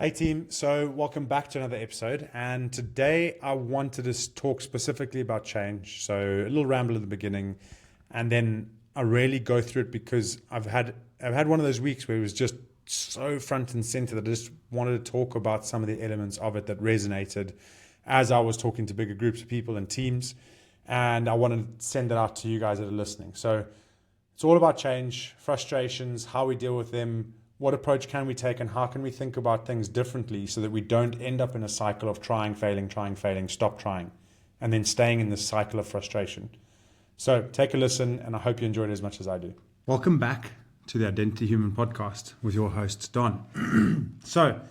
Hey team, so welcome back to another episode. And today I wanted to talk specifically about change. So a little ramble at the beginning, and then I really go through it because I've had one of those weeks where it was just so front and center that I just wanted to talk about some of the elements of it that resonated as I was talking to bigger groups of people and teams. And I want to send it out to you guys that are listening. So it's all about change, frustrations, how we deal with them. What approach can we take, and how can we think about things differently so that we don't end up in a cycle of trying, failing, stop trying, and then staying in this cycle of frustration. So take a listen, and I hope you enjoyed it as much as I do. Welcome back to the Identity Human podcast with your host, Don. So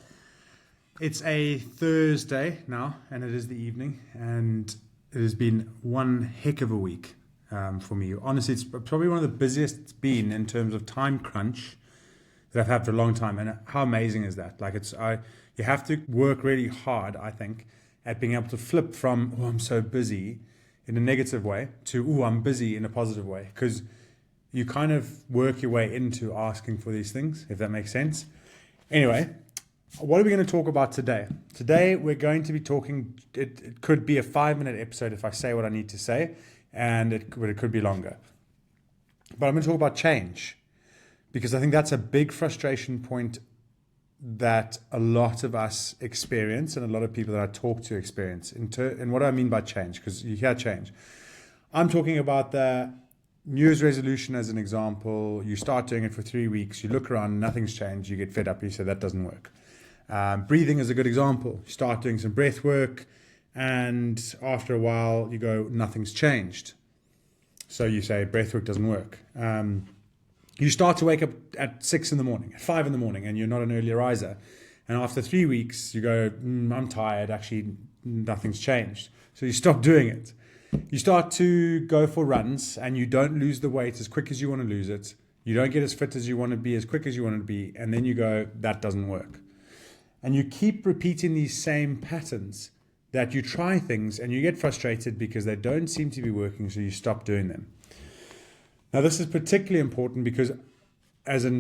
it's a Thursday now, and it is the evening, and it has been one heck of a week for me. Honestly, it's probably one of the busiest it's been in terms of time crunch that I've had for a long time. And how amazing is that? You have to work really hard, I think, at being able to flip from, oh, I'm so busy in a negative way to, oh, I'm busy in a positive way. Because you kind of work your way into asking for these things, if that makes sense. Anyway, what are we going to talk about today? Today, we're going to be talking, it could be a 5-minute episode if I say what I need to say, and it could be longer. But I'm going to talk about change, because I think that's a big frustration point that a lot of us experience and a lot of people that I talk to experience. And what do I mean by change? Because you hear change. I'm talking about the New Year's resolution as an example. You start doing it for 3 weeks. You look around, nothing's changed. You get fed up. You say, that doesn't work. Breathing is a good example. You start doing some breath work, and after a while, you go, nothing's changed. So you say, breath work doesn't work. You start to wake up at 6 in the morning, at 5 in the morning, and you're not an early riser. And after 3 weeks, you go, I'm tired. Actually, nothing's changed. So you stop doing it. You start to go for runs, and you don't lose the weight as quick as you want to lose it. You don't get as fit as you want to be, as quick as you want to be. And then you go, that doesn't work. And you keep repeating these same patterns that you try things, and you get frustrated because they don't seem to be working, so you stop doing them. Now, this is particularly important because I did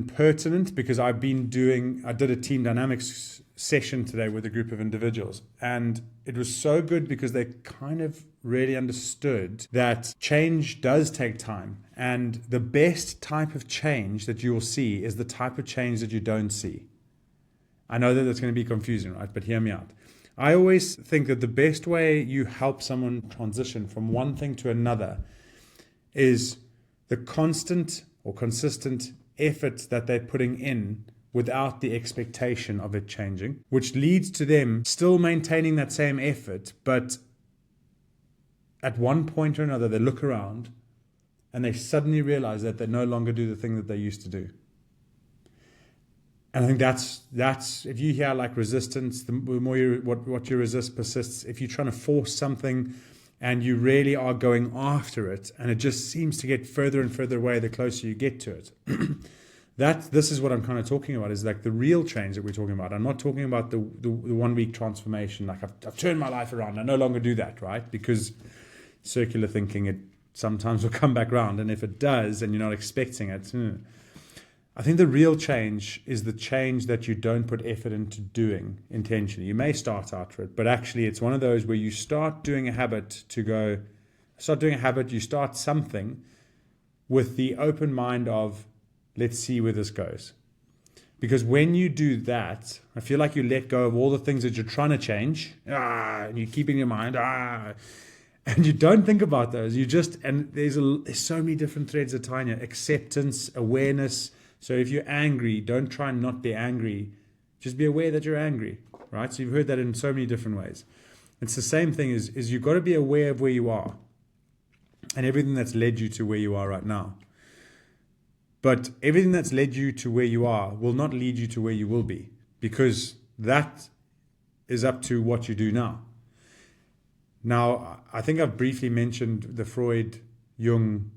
a team dynamics session today with a group of individuals, and it was so good because they kind of really understood that change does take time, and the best type of change that you will see is the type of change that you don't see. I know that that's going to be confusing, right? But hear me out. I always think that the best way you help someone transition from one thing to another is the constant or consistent effort that they're putting in without the expectation of it changing, which leads to them still maintaining that same effort, but at one point or another, they look around and they suddenly realize that they no longer do the thing that they used to do. And I think that's if you hear like resistance, the more what you resist persists. If you're trying to force something and you really are going after it, and it just seems to get further and further away the closer you get to it. This is what I'm kind of talking about, is like the real change that we're talking about. I'm not talking about the 1 week transformation, like I've turned my life around. I no longer do that, right? Because circular thinking, it sometimes will come back around. And if it does, and you're not expecting it, I think the real change is the change that you don't put effort into doing intentionally. You may start out for it, but actually it's one of those where you start doing a habit, you start something with the open mind of, let's see where this goes. Because when you do that, I feel like you let go of all the things that you're trying to change, and you keep in your mind, and you don't think about those. There's so many different threads that tie in here. Acceptance, awareness. So if you're angry, don't try and not be angry. Just be aware that you're angry, right? So you've heard that in so many different ways. It's the same thing is you've got to be aware of where you are and everything that's led you to where you are right now. But everything that's led you to where you are will not lead you to where you will be, because that is up to what you do now. Now, I think I've briefly mentioned the Freud, Jung,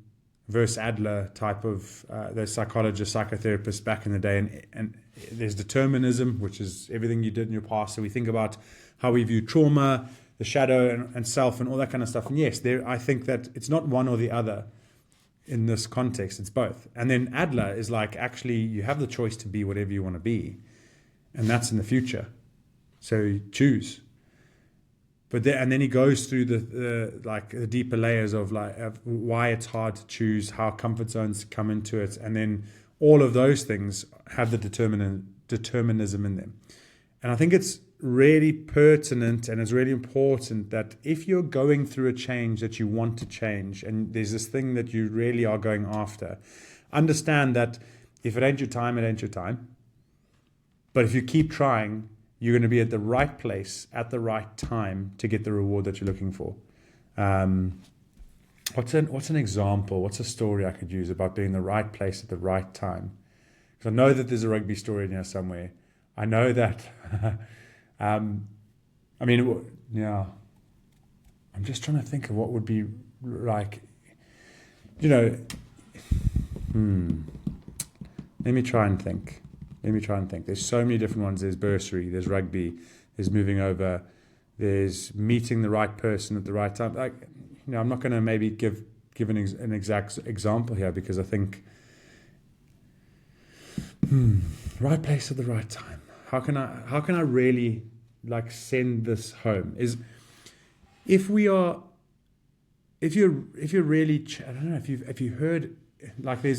versus Adler type of those psychologists, psychotherapists back in the day. And there's determinism, which is everything you did in your past. So we think about how we view trauma, the shadow and self and all that kind of stuff. And yes, I think that it's not one or the other in this context. It's both. And then Adler is like, actually, you have the choice to be whatever you want to be. And that's in the future. So choose. And then he goes through the deeper layers of why it's hard to choose, how comfort zones come into it, and then all of those things have the determinism in them. And I think it's really pertinent and it's really important that if you're going through a change that you want to change, and there's this thing that you really are going after, understand that if it ain't your time, it ain't your time. But if you keep trying, you're going to be at the right place at the right time to get the reward that you're looking for. What's an example? What's a story I could use about being in the right place at the right time? Because I know that there's a rugby story in here somewhere. I know that. I'm just trying to think of what would be like. Let me try and think. There's so many different ones. There's bursary, there's rugby, there's moving over, there's meeting the right person at the right time. I'm not going to maybe give an exact example here because I think right place at the right time. How can I really send this home? Is if you're really, I don't know if you heard. There's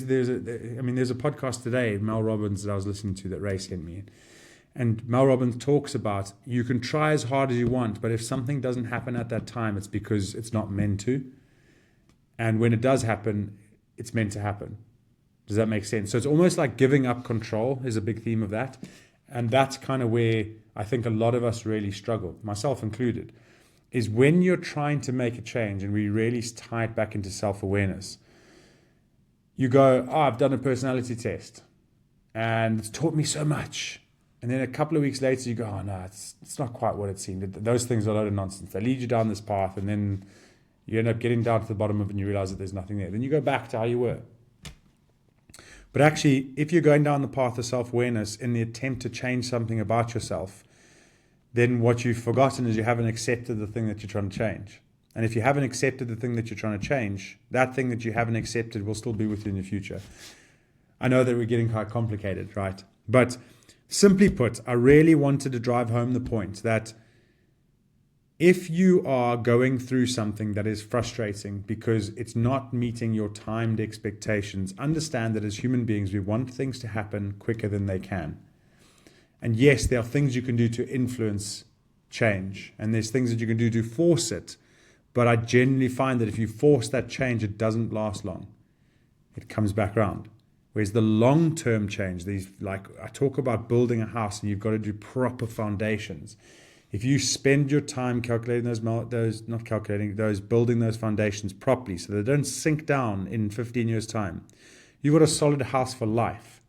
a podcast today, Mel Robbins, that I was listening to that Ray sent me. And Mel Robbins talks about you can try as hard as you want, but if something doesn't happen at that time, it's because it's not meant to. And when it does happen, it's meant to happen. Does that make sense? So it's almost like giving up control is a big theme of that. And that's kind of where I think a lot of us really struggle, myself included, is when you're trying to make a change and we really tie it back into self-awareness. You go, I've done a personality test and it's taught me so much. And then a couple of weeks later, you go, oh no, it's not quite what it seemed. Those things are a load of nonsense. They lead you down this path and then you end up getting down to the bottom of it and you realize that there's nothing there. Then you go back to how you were. But actually, if you're going down the path of self-awareness in the attempt to change something about yourself, then what you've forgotten is you haven't accepted the thing that you're trying to change. And if you haven't accepted the thing that you're trying to change, that thing that you haven't accepted will still be with you in the future. I know that we're getting quite complicated, right? But simply put, I really wanted to drive home the point that if you are going through something that is frustrating because it's not meeting your timed expectations, understand that as human beings, we want things to happen quicker than they can. And yes, there are things you can do to influence change, and there's things that you can do to force it. But I genuinely find that if you force that change, it doesn't last long. It comes back around. Whereas the long-term change, I talk about building a house and you've got to do proper foundations. If you spend your time calculating building those foundations properly so they don't sink down in 15 years' time, you've got a solid house for life.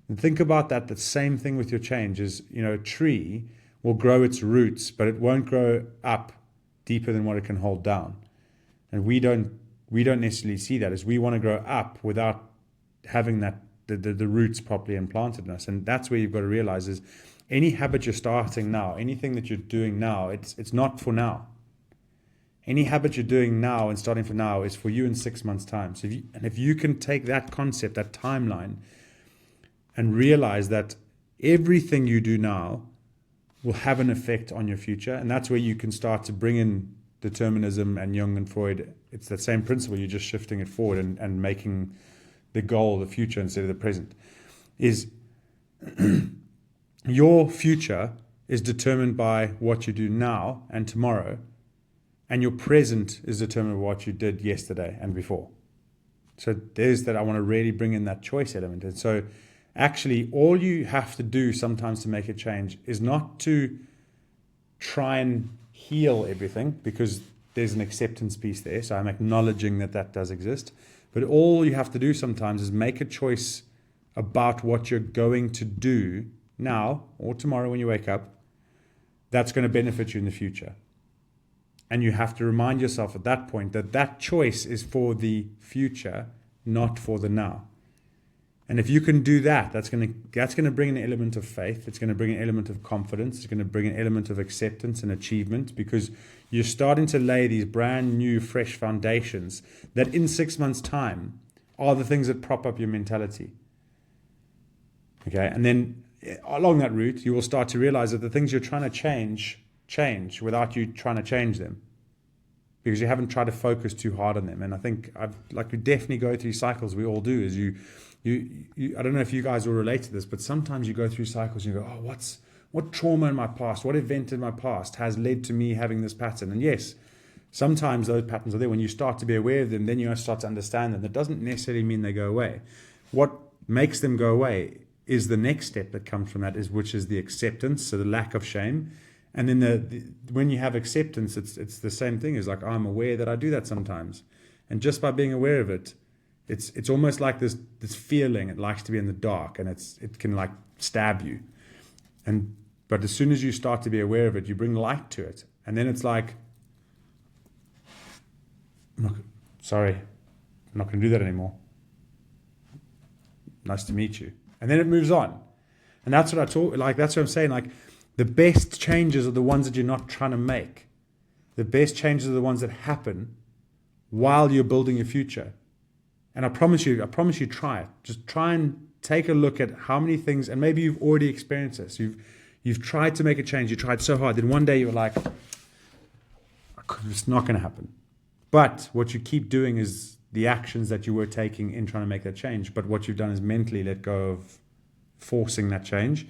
And think about that. The same thing with your change is, a tree will grow its roots, but it won't grow up deeper than what it can hold down. And we don't necessarily see that, as we want to grow up without having that the roots properly implanted in us. And that's where you've got to realize is any habit you're starting now, anything that you're doing now, it's not for now. Any habit you're doing now and starting for now is for you in 6 months' time. So if you can take that concept, that timeline, and realize that everything you do now will have an effect on your future. And that's where you can start to bring in determinism and Jung and Freud. It's that same principle. You're just shifting it forward and making the goal the future instead of the present. Is your future is determined by what you do now and tomorrow, and your present is determined by what you did yesterday and before. So there's that. I want to really bring in that choice element. And so actually, all you have to do sometimes to make a change is not to try and heal everything, because there's an acceptance piece there. So I'm acknowledging that does exist. But all you have to do sometimes is make a choice about what you're going to do now or tomorrow when you wake up that's going to benefit you in the future. And you have to remind yourself at that point that choice is for the future, not for the now. And if you can do that, that's going to bring an element of faith. It's going to bring an element of confidence. It's going to bring an element of acceptance and achievement, because you're starting to lay these brand new, fresh foundations that in 6 months' time are the things that prop up your mentality. Okay, and then along that route, you will start to realize that the things you're trying to change without you trying to change them, because you haven't tried to focus too hard on them. And I think you definitely go through cycles. We all do. Is you I don't know if you guys will relate to this, but sometimes you go through cycles and you go, oh, what trauma in my past, what event in my past has led to me having this pattern? And yes, sometimes those patterns are there. When you start to be aware of them, then you start to understand them. That doesn't necessarily mean they go away. What makes them go away is the next step that comes from that, which is the acceptance, so the lack of shame. And then when you have acceptance, it's the same thing as like, I'm aware that I do that sometimes. And just by being aware of it, it's almost like this feeling. It likes to be in the dark, and it can like stab you. But as soon as you start to be aware of it, you bring light to it. And then it's like, sorry, I'm not going to do that anymore. Nice to meet you. And then it moves on. And that's what that's what I'm saying. Like, the best changes are the ones that you're not trying to make. The best changes are the ones that happen while you're building your future. And I promise you, try it. Just try and take a look at how many things, and maybe you've already experienced this. You've tried to make a change. You tried so hard. Then one day you were like, it's not going to happen. But what you keep doing is the actions that you were taking in trying to make that change. But what you've done is mentally let go of forcing that change.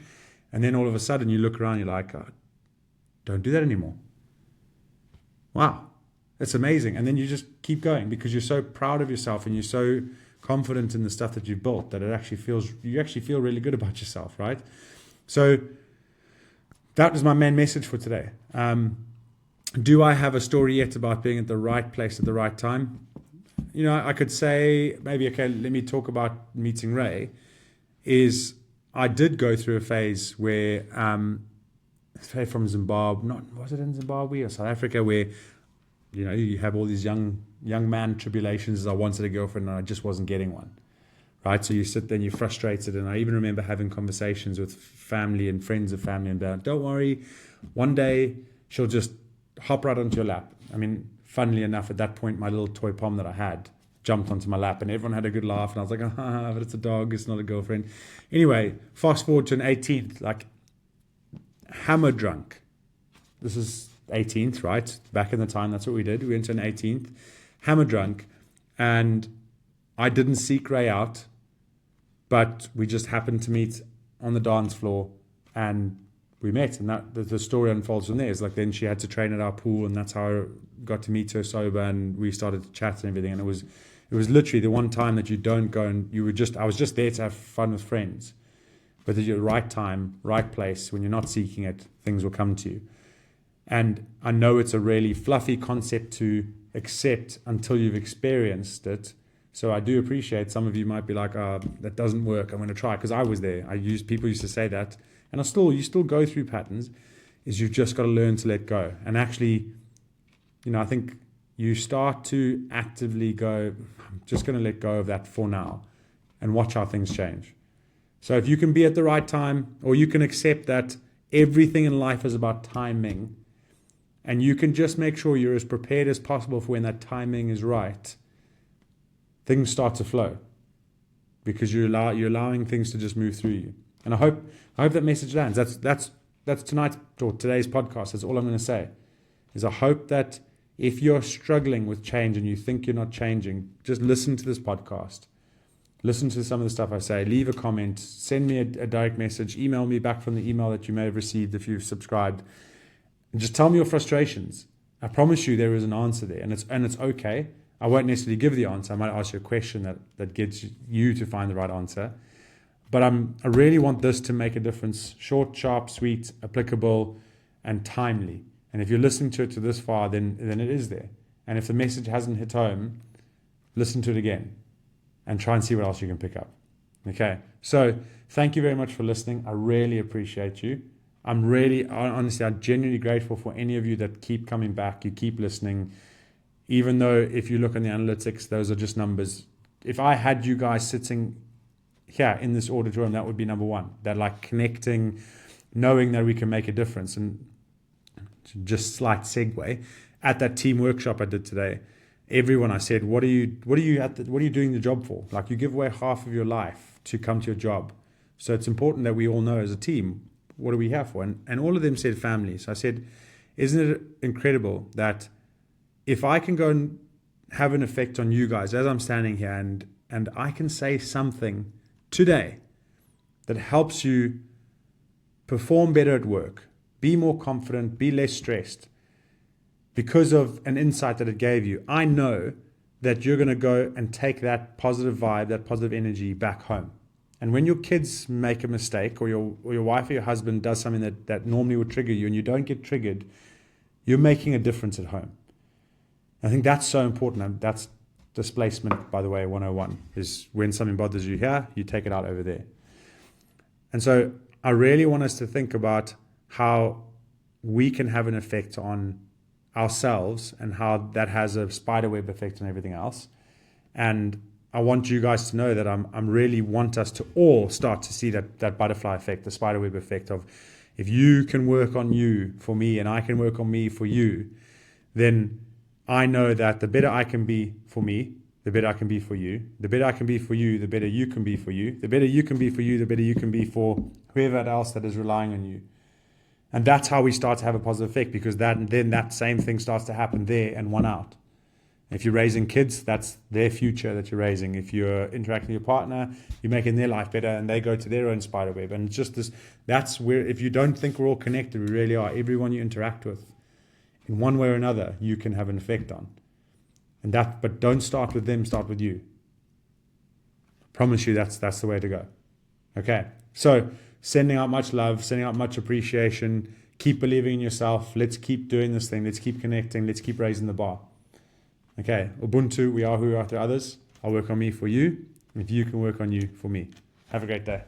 And then all of a sudden you look around, you're like, oh, don't do that anymore. Wow, that's amazing. And then you just keep going because you're so proud of yourself and you're so confident in the stuff that you've built that you actually feel really good about yourself, right? So that was my main message for today. Do I have a story yet about being at the right place at the right time? I could say maybe, okay, let me talk about meeting Ray. I did go through a phase where, from Zimbabwe, was it in Zimbabwe or South Africa, where, you have all these young man tribulations. I wanted a girlfriend and I just wasn't getting one, right? So you sit there and you're frustrated. And I even remember having conversations with family and friends of family about, don't worry, one day she'll just hop right onto your lap. I mean, funnily enough, at that point, my little toy pom that I had jumped onto my lap and everyone had a good laugh. And I was like, but it's a dog, it's not a girlfriend. Anyway, fast forward to an 18th, like hammer drunk. This is 18th, right? Back in the time, that's what we did. We went to an 18th, hammer drunk. And I didn't seek Ray out, but we just happened to meet on the dance floor and we met. And that the story unfolds from there. It's like then she had to train at our pool and that's how I got to meet her sober and we started to chat and everything. And it was literally the one time that you don't go and I was just there to have fun with friends. But at your right time, right place, when you're not seeking it, things will come to you. And I know it's a really fluffy concept to accept until you've experienced it. So I do appreciate some of you might be like, that doesn't work, I'm going to try. Because I was there. People used to say that. And you still go through patterns. You've just got to learn to let go. And actually, I think you start to actively go, I'm just going to let go of that for now and watch how things change. So if you can be at the right time, or you can accept that everything in life is about timing, and you can just make sure you're as prepared as possible for when that timing is right, things start to flow because you're allowing things to just move through you. And I hope that message lands. That's tonight's or today's podcast. That's all I'm going to say. Is I hope that if you're struggling with change and you think you're not changing, just listen to this podcast. Listen to some of the stuff I say. Leave a comment. Send me a direct message. Email me back from the email that you may have received if you've subscribed. And just tell me your frustrations. I promise you there is an answer there. And it's okay. I won't necessarily give the answer. I might ask you a question that gets you to find the right answer. But I really want this to make a difference. Short, sharp, sweet, applicable, and timely. And if you're listening to it to this far, then it is there. And if the message hasn't hit home, listen to it again and try and see what else you can pick up. Okay? So thank you very much for listening. I really appreciate you. I'm genuinely grateful for any of you that keep coming back. You keep listening. Even though if you look on the analytics, those are just numbers. If I had you guys sitting here in this auditorium, that would be number one. That like connecting, knowing that we can make a difference. And just slight segue, at that team workshop I did today, everyone I said, what are you doing the job for? Like, you give away half of your life to come to your job. So it's important that we all know as a team, what are we here for? And all of them said family. So I said, isn't it incredible that if I can go and have an effect on you guys as I'm standing here, and I can say something today that helps you perform better at work, be more confident, be less stressed, because of an insight that it gave you, I know that you're going to go and take that positive vibe, that positive energy back home. And when your kids make a mistake, or your wife or your husband does something that normally would trigger you and you don't get triggered, you're making a difference at home. I think that's so important. And that's displacement, by the way, 101, is when something bothers you here, you take it out over there. And so I really want us to think about how we can have an effect on ourselves and how that has a spiderweb effect on everything else. And I want you guys to know that I'm really want us to all start to see that butterfly effect, the spiderweb effect of, if you can work on you for me and I can work on me for you, then I know that the better I can be for me, the better I can be for you. The better I can be for you, the better you can be for you. The better you can be for you, the better you can be for whoever else that is relying on you. And that's how we start to have a positive effect, because then that same thing starts to happen there and one out. If you're raising kids, that's their future that you're raising. If you're interacting with your partner, you're making their life better and they go to their own spider web. And it's just this, that's where, if you don't think we're all connected, we really are. Everyone you interact with, in one way or another, you can have an effect on. And but don't start with them, start with you. I promise you that's the way to go. Okay, so sending out much love, sending out much appreciation, keep believing in yourself. Let's keep doing this thing. Let's keep connecting. Let's keep raising the bar. Okay, Ubuntu, we are who we are to others. I'll work on me for you. If you can work on you for me. Have a great day.